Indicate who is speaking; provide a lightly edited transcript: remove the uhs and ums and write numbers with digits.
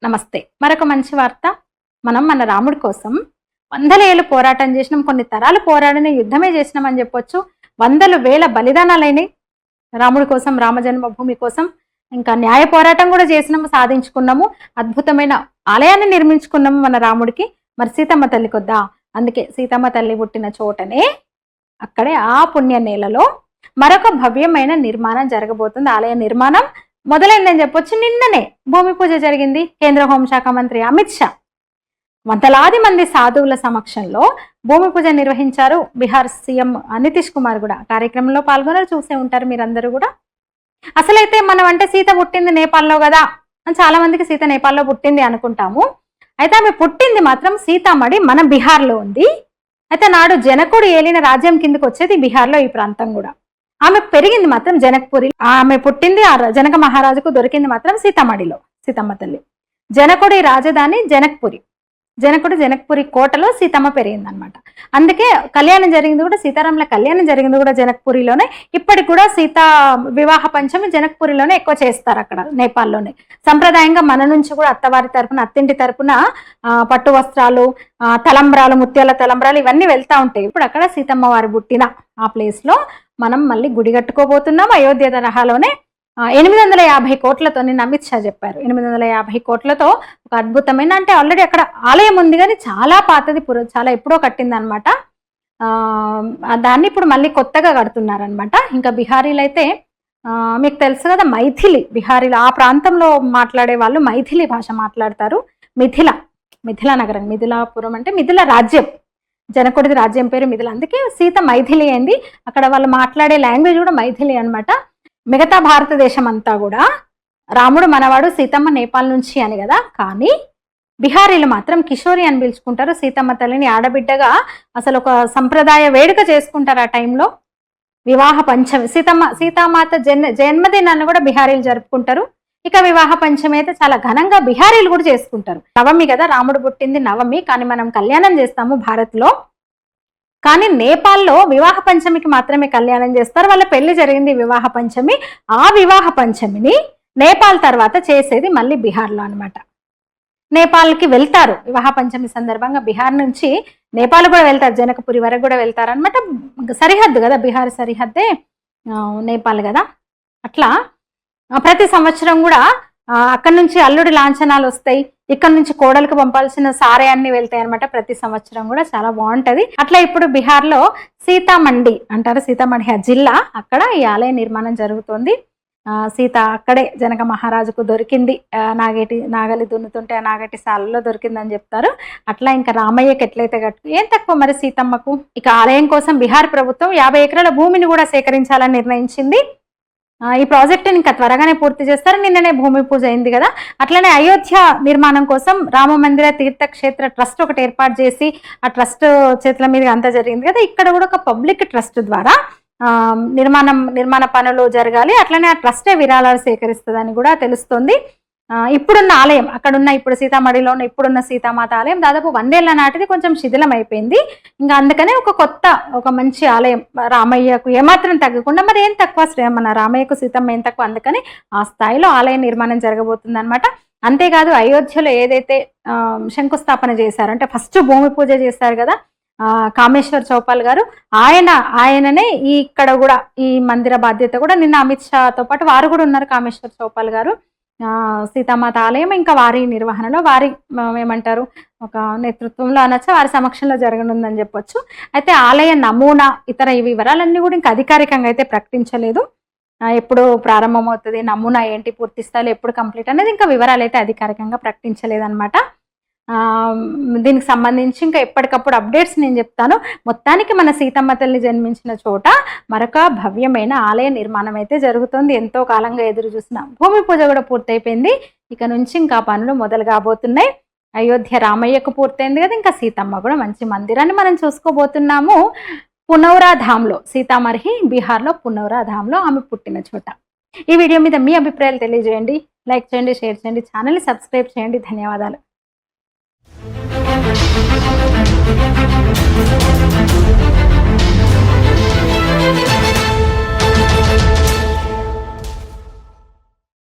Speaker 1: నమస్తే. మరొక మంచి వార్త. మనం మన రాముడి కోసం వందల ఏళ్ళు పోరాటం చేసినాం. కొన్ని తరాలు పోరాడిన యుద్ధమే చేసినామని చెప్పొచ్చు. వందలు వేల బలిదానాలైనయి రాముడి కోసం, రామ జన్మభూమి కోసం. ఇంకా న్యాయ పోరాటం కూడా చేసినాము, సాధించుకున్నాము. అద్భుతమైన ఆలయాన్ని నిర్మించుకున్నాము మన రాముడికి. మరి సీతమ్మ తల్లి కొద్దా, అందుకే సీతమ్మ తల్లి పుట్టిన చోటనే, అక్కడే ఆ పుణ్య నేలలో మరొక భవ్యమైన నిర్మాణం జరగబోతుంది. ఆలయ నిర్మాణం మొదలైందని చెప్పొచ్చు. నిన్ననే భూమి పూజ జరిగింది. కేంద్ర హోంశాఖ మంత్రి అమిత్ షా వందలాది మంది సాధువుల సమక్షంలో భూమి పూజ నిర్వహించారు. బీహార్ సీఎం నితీష్ కుమార్ కూడా కార్యక్రమంలో పాల్గొన్నారు. చూసే ఉంటారు మీరందరూ కూడా. అసలైతే మనం అంటే సీత పుట్టింది నేపాల్లో కదా అని చాలా మందికి సీత నేపాల్లో పుట్టింది అనుకుంటాము. అయితే ఆమె పుట్టింది మాత్రం సీతామఢి మన బీహార్లో ఉంది. అయితే నాడు జనకుడు ఏలిన రాజ్యం కిందకి వచ్చేది బీహార్లో ఈ ప్రాంతం కూడా. ఆమె పెరిగింది మాత్రం జనక్పురి. ఆమె పుట్టింది జనక మహారాజుకు దొరికింది మాత్రం సీతామఢిలో. సీతమ్మ తల్లి జనకుడి రాజధాని జనక్పురి. జనక్పురి కోటలో సీతమ్మ పెరిగింది అనమాట. అందుకే కళ్యాణం జరిగింది కూడా, సీతారాముల కళ్యాణం జరిగింది కూడా జనక్పురిలోనే. ఇప్పటికి కూడా సీతా వివాహ పంచమి జనక్పురిలోనే ఎక్కువ చేస్తారు, అక్కడ నేపాల్లోనే. సంప్రదాయంగా మన నుంచి కూడా అత్తవారి తరపున, అత్తింటి తరపున పట్టు వస్త్రాలు, తలంబ్రాలు, ముత్యాల తలంబ్రాలు ఇవన్నీ వెళ్తా ఉంటాయి. ఇప్పుడు అక్కడ సీతమ్మ వారి పుట్టిన ఆ ప్లేస్ లో మనం మళ్ళీ గుడి కట్టుకోబోతున్నాం. అయోధ్య తరహాలోనే 850 కోట్లతో, నిన్న అమిత్ షా చెప్పారు, 850 కోట్లతో ఒక అద్భుతమైన, అంటే ఆల్రెడీ అక్కడ ఆలయం ఉంది కానీ చాలా పాతది, చాలా ఎప్పుడో కట్టింది అనమాట. దాన్ని ఇప్పుడు మళ్ళీ కొత్తగా కడుతున్నారనమాట. ఇంకా బిహారీలు అయితే మీకు తెలుసు కదా, మైథిలి. బిహారీలు ఆ ప్రాంతంలో మాట్లాడే వాళ్ళు మైథిలి భాష మాట్లాడతారు. మిథిల నగరం, మిథిలాపురం అంటే మిథిల రాజ్యం, జనకుడిది రాజ్యం పేరు మిథిల. అందుకే సీత మైథిలి అయింది. అక్కడ వాళ్ళు మాట్లాడే లాంగ్వేజ్ కూడా మైథిలి అనమాట. మిగతా భారతదేశం అంతా కూడా రాముడు మనవాడు, సీతమ్మ నేపాల్ నుంచి అని కదా. కానీ బిహారీలు మాత్రం కిషోరి అని పిలుచుకుంటారు. సీతమ్మ తల్లిని ఆడబిడ్డగా అసలు ఒక సంప్రదాయ వేడుక చేసుకుంటారు ఆ టైంలో. వివాహ పంచమి, సీతామాత జన్మదినాన్ని కూడా బిహారీలు జరుపుకుంటారు. ఇక వివాహ పంచమి అయితే చాలా ఘనంగా బిహారీలు కూడా చేసుకుంటారు. నవమి కదా, రాముడు పుట్టింది నవమి, కానీ మనం కళ్యాణం చేస్తాము భారత్లో. కానీ నేపాల్లో వివాహ పంచమికి మాత్రమే కళ్యాణం చేస్తారు. వాళ్ళ పెళ్లి జరిగింది వివాహ పంచమి. ఆ వివాహ పంచమిని నేపాల్ తర్వాత చేసేది మళ్ళీ బిహార్లో అనమాట. నేపాల్కి వెళ్తారు వివాహ పంచమి సందర్భంగా. బిహార్ నుంచి నేపాల్ కూడా వెళ్తారు, జనకపురి వరకు కూడా వెళ్తారు అనమాట. సరిహద్దు కదా, బిహార్ సరిహద్దే నేపాల్ కదా. అట్లా ప్రతి సంవత్సరం కూడా అక్కడి నుంచి అల్లుడి లాంఛనాలు వస్తాయి, ఇక్కడ నుంచి కోడలకు పంపాల్సిన సారే అన్ని వెళ్తాయి అనమాట. ప్రతి సంవత్సరం కూడా చాలా బాగుంటది. అట్లా ఇప్పుడు బీహార్ లో సీతామండి అంటారు, సీతామఢి ఆ జిల్లా, అక్కడ ఈ ఆలయ నిర్మాణం జరుగుతోంది. సీత అక్కడే జనక మహారాజుకు దొరికింది. నాగలి దున్నుతుంటే ఆ నాగటి సాలలో దొరికిందని చెప్తారు. అట్లా ఇంకా రామయ్యకి ఎట్లయితే ఏం తక్కువ మరి సీతమ్మకు. ఇక ఆలయం కోసం బీహార్ ప్రభుత్వం 50 ఎకరాల భూమిని కూడా సేకరించాలని నిర్ణయించింది. ఈ ప్రాజెక్టుని ఇంకా త్వరగానే పూర్తి చేస్తారు. నిన్ననే భూమి పూజ అయింది కదా. అట్లనే అయోధ్య నిర్మాణం కోసం రామ మందిర తీర్థక్షేత్ర ట్రస్ట్ ఒకటి ఏర్పాటు చేసి, ఆ ట్రస్ట్ చేతుల మీద అంతా జరిగింది కదా. ఇక్కడ కూడా ఒక పబ్లిక్ ట్రస్ట్ ద్వారా నిర్మాణ పనులు జరగాలి. అట్లనే ఆ ట్రస్టే విరాళాలు సేకరిస్తుందని కూడా తెలుస్తుంది. ఇప్పుడున్న ఆలయం, అక్కడున్న ఇప్పుడు సీతామఢిలో ఉన్న ఇప్పుడున్న సీతామాత ఆలయం దాదాపు 100 ఏళ్ల నాటిది, కొంచెం శిథిలం అయిపోయింది. ఇంకా అందుకనే ఒక మంచి ఆలయం రామయ్యకు ఏమాత్రం తగ్గకుండా, మరి ఏం తక్కువ మన రామయ్యకు సీతమ్మ ఏం తక్కువ, అందుకని ఆ స్థాయిలో ఆలయ నిర్మాణం జరగబోతుంది అనమాట. అంతేకాదు అయోధ్యలో ఏదైతే శంకుస్థాపన చేశారు, అంటే ఫస్ట్ భూమి పూజ చేశారు కదా కామేశ్వర్ చౌపాల్ గారు, ఆయననే ఇక్కడ కూడా ఈ మందిర బాధ్యత కూడా నిన్న అమిత్ షాతో పాటు వారు కూడా ఉన్నారు. కామేశ్వర్ చౌపాల్ గారు సీతామాత ఆలయం ఇంకా వారి నిర్వహణలో, వారి ఏమంటారు ఒక నేతృత్వంలో అనొచ్చు, వారి సమక్షంలో జరగనుందని చెప్పొచ్చు. అయితే ఆలయ నమూనా ఇతర ఈ వివరాలన్నీ కూడా ఇంకా అధికారికంగా అయితే ప్రకటించలేదు. ఎప్పుడు ప్రారంభమవుతుంది, నమూనా ఏంటి, పూర్తి స్థాయిలో ఎప్పుడు కంప్లీట్ అనేది ఇంకా వివరాలు అయితే అధికారికంగా ప్రకటించలేదు అనమాట. దీనికి సంబంధించి ఇంకా ఎప్పటికప్పుడు అప్డేట్స్ నేను చెప్తాను. మొత్తానికి మన సీతమ్మ తల్లి జన్మించిన చోట మరొక భవ్యమైన ఆలయ నిర్మాణం అయితే జరుగుతుంది. ఎంతో కాలంగా ఎదురు చూసిన భూమి పూజ కూడా పూర్తయిపోయింది. ఇక నుంచి ఇంకా పనులు మొదలు కాబోతున్నాయి. అయోధ్య రామయ్యకు పూర్తయింది కదా, ఇంకా సీతమ్మ కూడా మంచి మందిరాన్ని మనం చూసుకోబోతున్నాము. పునౌరాధాంలో, సీతామఢి బీహార్లో పునౌరాధాంలో ఆమె పుట్టిన చోట. ఈ వీడియో మీద మీ అభిప్రాయాలు తెలియజేయండి, లైక్ చేయండి, షేర్ చేయండి, ఛానల్ని సబ్స్క్రైబ్ చేయండి. ధన్యవాదాలు.